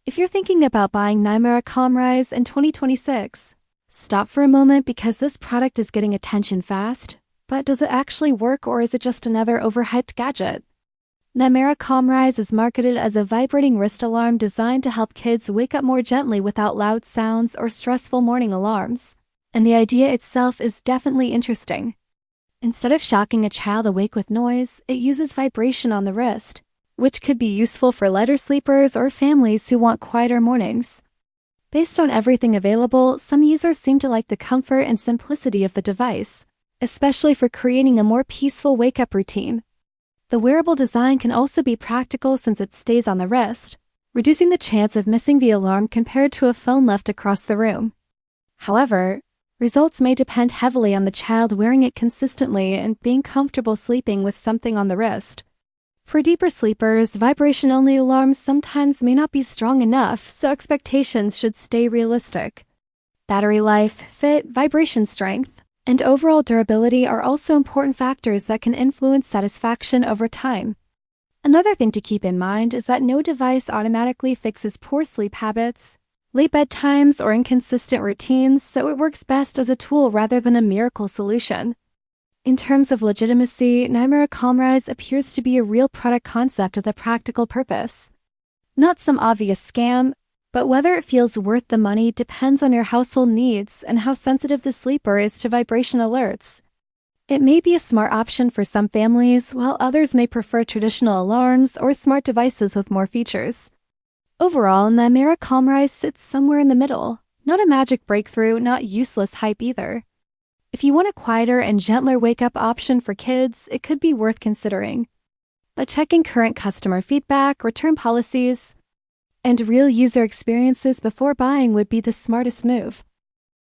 If you're thinking about buying Nymera CalmRise in 2026, stop for a moment because this product is getting attention fast. But does it actually work, or is it just another overhyped gadget? Nymera CalmRise is marketed as a vibrating wrist alarm designed to help kids wake up more gently without loud sounds or stressful morning alarms. And the idea itself is definitely interesting. Instead of shocking a child awake with noise, it uses vibration on the wrist, which could be useful for lighter sleepers or families who want quieter mornings. Based on everything available, some users seem to like the comfort and simplicity of the device, especially for creating a more peaceful wake-up routine. The wearable design can also be practical since it stays on the wrist, reducing the chance of missing the alarm compared to a phone left across the room. However, results may depend heavily on the child wearing it consistently and being comfortable sleeping with something on the wrist. For deeper sleepers, vibration-only alarms sometimes may not be strong enough, so expectations should stay realistic. Battery life, fit, vibration strength, and overall durability are also important factors that can influence satisfaction over time. Another thing to keep in mind is that no device automatically fixes poor sleep habits, late bedtimes, or inconsistent routines, so it works best as a tool rather than a miracle solution. In terms of legitimacy, Nymera CalmRise appears to be a real product concept with a practical purpose. Not some obvious scam, but whether it feels worth the money depends on your household needs and how sensitive the sleeper is to vibration alerts. It may be a smart option for some families, while others may prefer traditional alarms or smart devices with more features. Overall, Nymera CalmRise sits somewhere in the middle. Not a magic breakthrough, not useless hype either. If you want a quieter and gentler wake-up option for kids, it could be worth considering. But checking current customer feedback, return policies, and real user experiences before buying would be the smartest move.